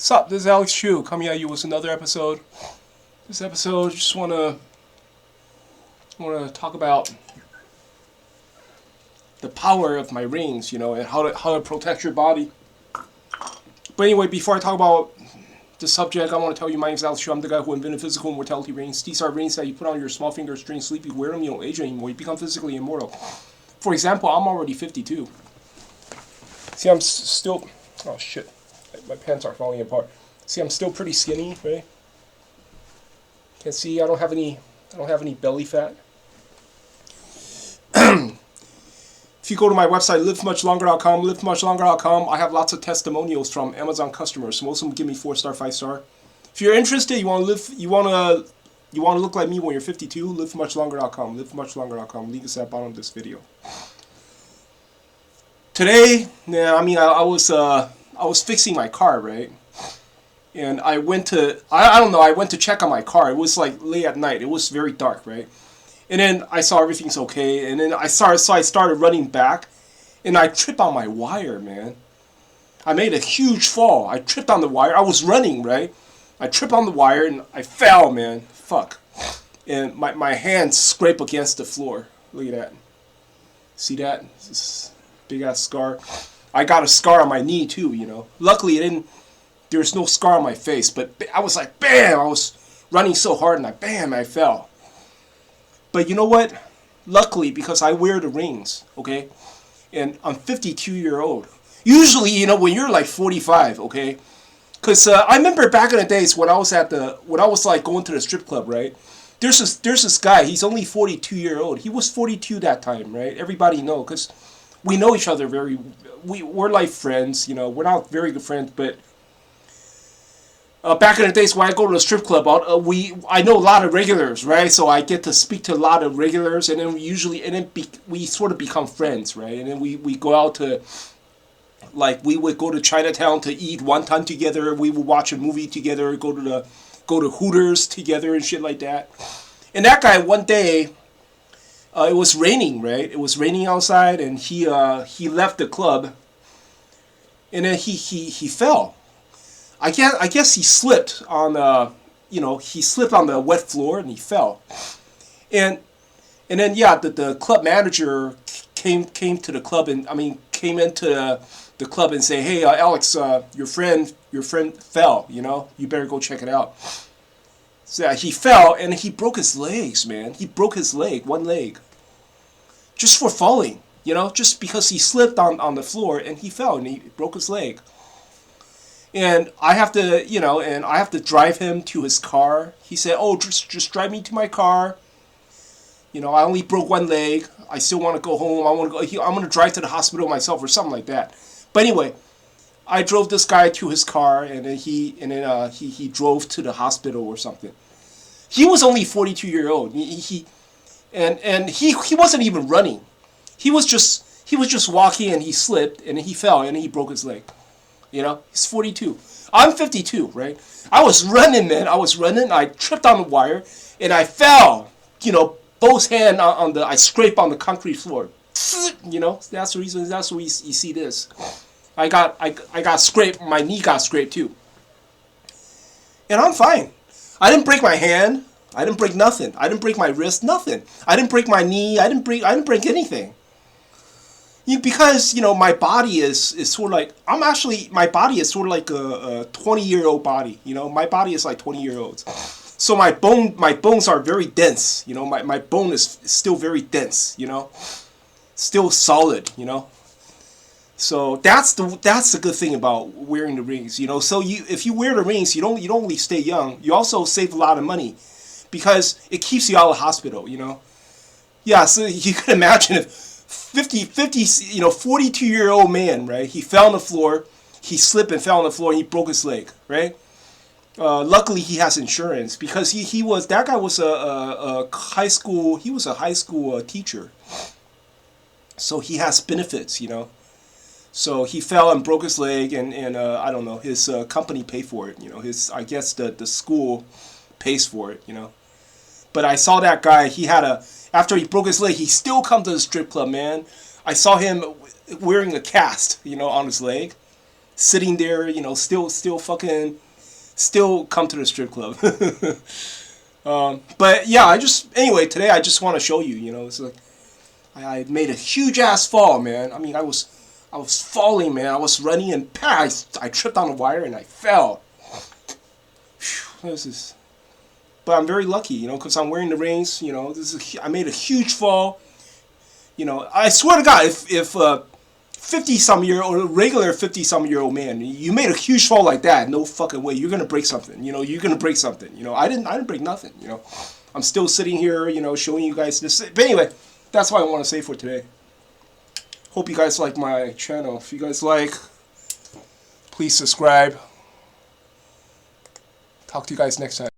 Sup, this is Alex Chu coming at you with another episode. This episode, just wanna talk about the power of my rings, and how to protect your body. But anyway, before I talk about the subject, I want to tell you my name is Alex Chu. I'm the guy who invented physical immortality rings. These are rings that you put on your small finger, string, sleep. You wear them, you don't age anymore. You become physically immortal. For example, I'm already 52. See, I'm still. Oh shit. My pants are falling apart. See, I'm still pretty skinny, right? Can see I don't have any belly fat. If you go to my website, livemuchlonger.com, I have lots of testimonials from Amazon customers. Most of them give me 4-star, 5-star. If you're interested, you want to look like me when you're 52, livemuchlonger.com, livemuchlonger.com. Link is at the bottom of this video. Today, I was fixing my car, right? And I went to check on my car. It was like late at night. It was very dark, right? And then I saw everything's okay. And then I started running back, and I tripped on my wire, man. I made a huge fall. I tripped on the wire. I was running, right? I tripped on the wire and I fell, man. Fuck. And my hand scraped against the floor. Look at that. See that? This big ass scar. I got a scar on my knee too, Luckily there's no scar on my face, but I was like, bam! I was running so hard and I fell. But you know what? Luckily, because I wear the rings, okay? And I'm 52-year-old. Usually, when you're like 45, okay? Because I remember back in the days when I was like going to the strip club, right? There's this guy, he's only 42-year-old. He was 42 that time, right? Everybody know, because we know each other we're like friends, we're not very good friends, but back in the days when I go to the strip club, I know a lot of regulars, right? So I get to speak to a lot of regulars, and then we sort of become friends, right? And then we go out to, like, we would go to Chinatown to eat wonton together. We would watch a movie together, go to Hooters together and shit like that. And that guy, one day, it was raining, right? It was raining outside, and he left the club, and then he fell. I guess he slipped on the wet floor and he fell, and then the club manager came to the club and came into the club and say, hey, Alex, your friend fell, you better go check it out. So he fell and he broke his legs, man. He broke his leg, one leg, just for falling, just because he slipped on the floor and he fell and he broke his leg. And I have to drive him to his car. He said, oh, just drive me to my car. I only broke one leg. I still want to go home. I'm going to drive to the hospital myself or something like that. But anyway, I drove this guy to his car, and then he drove to the hospital or something. He was only 42-year-old. He wasn't even running. He was just walking, and he slipped, and he fell, and he broke his leg. He's 42. I'm 52, right? I was running, man. I tripped on the wire, and I fell. Both hands I scraped on the concrete floor. That's the reason. That's why you see this. I got scraped. My knee got scraped too. And I'm fine. I didn't break my hand. I didn't break nothing. I didn't break my wrist. Nothing. I didn't break my knee. I didn't break anything. Because my body is sort of like my body is sort of like a 20-year-old body. My body is like 20-year-olds. So my bones are very dense. My bone is still very dense. Still solid. So that's the good thing about wearing the rings. So if you wear the rings, you don't only stay young. You also save a lot of money, because it keeps you out of the hospital. Yeah. So you can imagine if 42-year-old man, right? He fell on the floor. He slipped and fell on the floor, and he broke his leg, right? Luckily, he has insurance, because that guy was a high school. He was a high school teacher, so he has benefits, So he fell and broke his leg, and I don't know, his company paid for it. I guess the school pays for it. But I saw that guy. After he broke his leg, he still come to the strip club, man. I saw him wearing a cast, on his leg. sitting there, you know, still fucking, still come to the strip club. But yeah, anyway, today I just want to show you, you know, it's like, I made a huge ass fall, man. I mean, I was falling, man. I was running and I tripped on a wire and I fell. Whew, this is, but I'm very lucky, you know, because I'm wearing the rings, you know, I made a huge fall. You know, I swear to God, if 50-some-year or a regular 50-some-year-old man, you made a huge fall like that, no fucking way, you're gonna break something. You know, you're gonna break something. You know, I didn't break nothing. You know, I'm still sitting here, you know, showing you guys this. But anyway, that's what I want to say for today. Hope you guys like my channel. If you guys like, please subscribe. Talk to you guys next time.